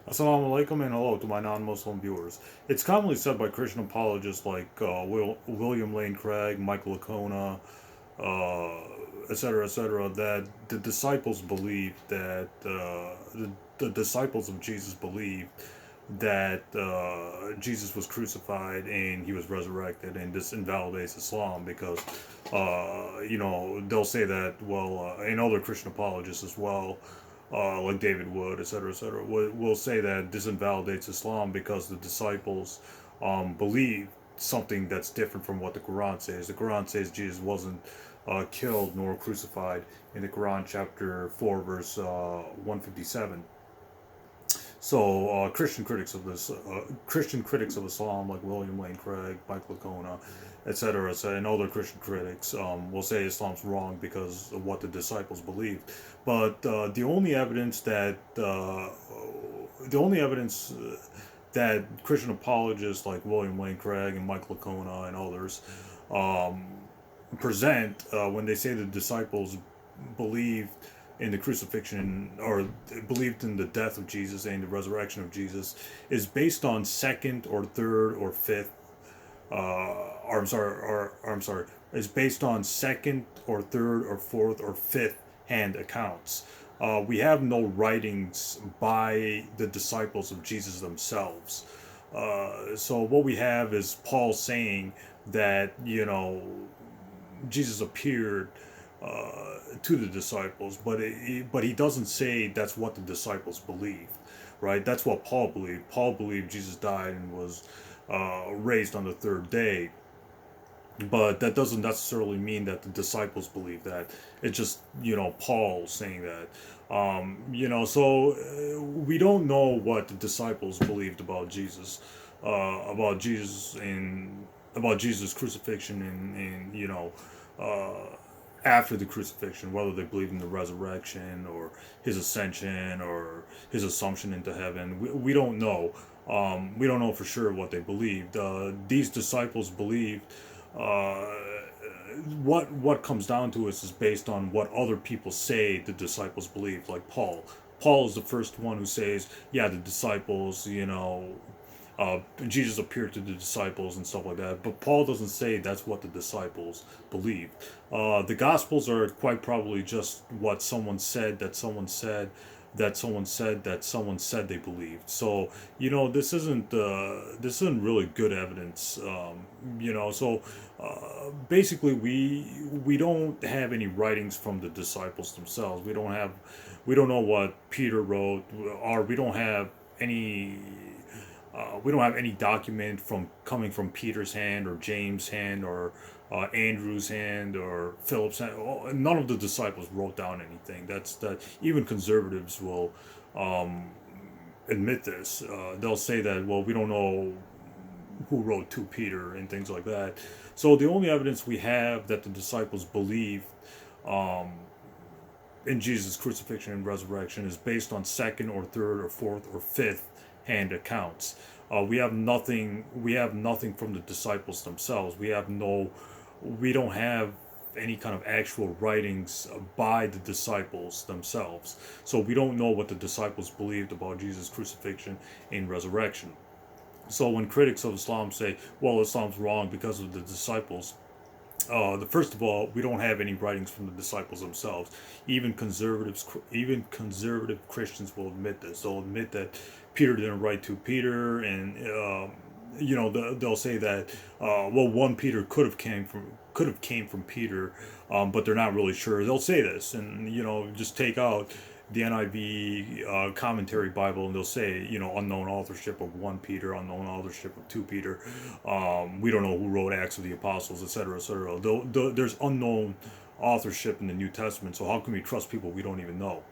Assalamu alaikum and hello to my non-Muslim viewers. It's commonly said by Christian apologists like William Lane Craig, Michael Lacona, etc., that the disciples believe that the disciples of Jesus believe that Jesus was crucified and he was resurrected, and this invalidates Islam because they'll say that and other Christian apologists as well, like David Wood, etc., will say that this invalidates Islam because the disciples believe something that's different from what the Quran says. The Quran says Jesus wasn't killed nor crucified in the Quran, chapter 4, verse 157. So Christian critics of Islam, like William Lane Craig, Michael Lacona, etc., and other Christian critics, will say Islam's wrong because of what the disciples believed. But the only evidence that Christian apologists like William Lane Craig and Michael Lacona and others um, present when they say the disciples believed in the crucifixion or believed in the death of Jesus and the resurrection of Jesus is based on second or third or fifth or I'm sorry, is based on second or third or fourth or fifth hand accounts. We have no writings by the disciples of Jesus themselves. So what we have is Paul saying that Jesus appeared to the disciples, but he doesn't say that's what the disciples believed, right? That's what Paul believed. Paul believed Jesus died and was raised on the third day, but that doesn't necessarily mean that the disciples believe that. It's just Paul saying that. We don't know what the disciples believed about Jesus and about Jesus' crucifixion and after the crucifixion, whether they believed in the resurrection or his ascension or his assumption into heaven. We don't know. We don't know for sure what they believed. These disciples believed. Uh, what comes down to us is based on what other people say the disciples believed. Like Paul. Paul is the first one who says, "Yeah, the disciples, Jesus appeared to the disciples and stuff like that." But Paul doesn't say that's what the disciples believed. The Gospels are quite probably just what someone said that someone said that someone said that someone said they believed. So this isn't really good evidence. Basically we don't have any writings from the disciples themselves. We don't know what Peter wrote, or we don't have any document from coming from Peter's hand or James' hand or Andrew's hand or Philip's hand. None of the disciples wrote down anything. That even conservatives will admit this. They'll say that, well, we don't know who wrote to Peter and things like that. So the only evidence we have that the disciples believe um, in Jesus' crucifixion and resurrection is based on second or third or fourth or fifth hand accounts. We have nothing. We have nothing from the disciples themselves. We don't have any kind of actual writings by the disciples themselves. So we don't know what the disciples believed about Jesus' crucifixion and resurrection. So when critics of Islam say, "Well, Islam's wrong because of the disciples," the first of all, we don't have any writings from the disciples themselves. Even conservative Christians will admit this. They'll admit that Peter didn't write to Peter, and they'll say that one Peter could have came from Peter, but they're not really sure. They'll say this, and just take out the NIV commentary Bible, and they'll say, unknown authorship of 1 Peter, unknown authorship of 2 Peter. We don't know who wrote Acts of the Apostles, etc., etc. There's unknown authorship in the New Testament, so how can we trust people we don't even know?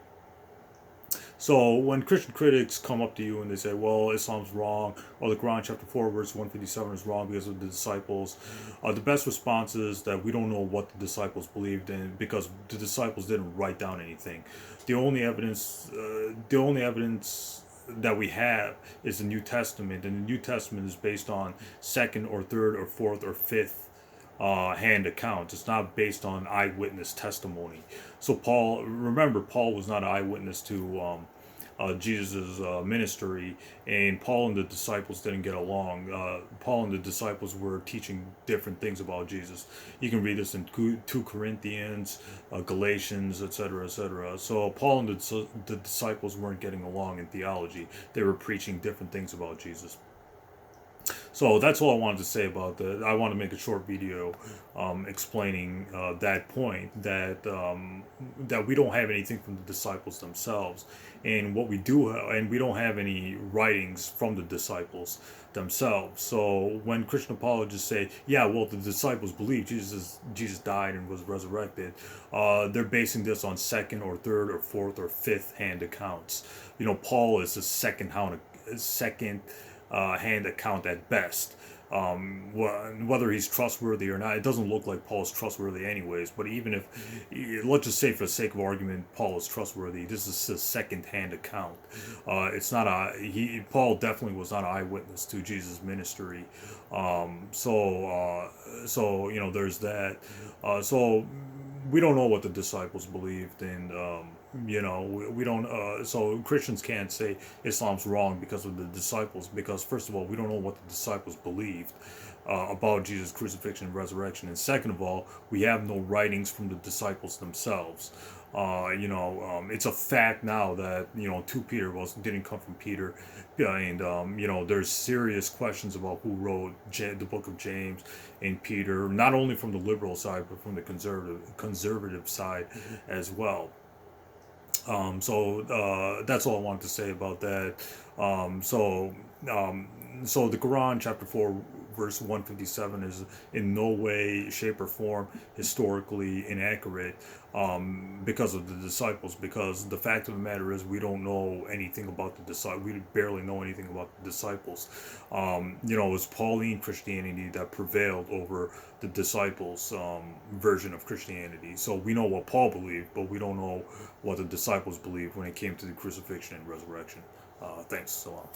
So when Christian critics come up to you and they say, "Well, Islam's wrong," or the Quran chapter 4 verse 157 is wrong because of the disciples, the best response is that we don't know what the disciples believed in because the disciples didn't write down anything. The only evidence that we have is the New Testament, and the New Testament is based on second or third or fourth or fifth hand accounts. It's not based on eyewitness testimony. So Paul was not an eyewitness to Jesus' ministry, and Paul and the disciples didn't get along. Paul and the disciples were teaching different things about Jesus. You can read this in 2 Corinthians, Galatians, etc., etc. So Paul and the disciples weren't getting along in theology. They were preaching different things about Jesus. So that's all I wanted to say about that. I want to make a short video explaining that point, that we don't have anything from the disciples themselves, and what we do, and we don't have any writings from the disciples themselves. So when Christian apologists say, "Yeah, well, the disciples believe Jesus died and was resurrected," they're basing this on second or third or fourth or fifth hand accounts. Paul is a second hand account at best. Whether he's trustworthy or not, it doesn't look like Paul's trustworthy anyways. But even if, let's just say for the sake of argument, Paul is trustworthy, this is a second-hand account. It's not Paul definitely was not an eyewitness to Jesus' ministry. So there's that. So we don't know what the disciples believed, and we don't. So Christians can't say Islam's wrong because of the disciples, because first of all, we don't know what the disciples believed about Jesus' crucifixion and resurrection, and second of all, we have no writings from the disciples themselves. It's a fact now that 2 Peter didn't come from Peter, and there's serious questions about who wrote the book of James and Peter, not only from the liberal side but from the conservative side as well. So that's all I wanted to say about that. So the Quran, chapter 4, verse 157, is in no way, shape, or form historically inaccurate because of the disciples. Because the fact of the matter is, we don't know anything about the disciples. We barely know anything about the disciples. It was Pauline Christianity that prevailed over the disciples' version of Christianity. So we know what Paul believed, but we don't know what the disciples believed when it came to the crucifixion and resurrection. Thanks. So long.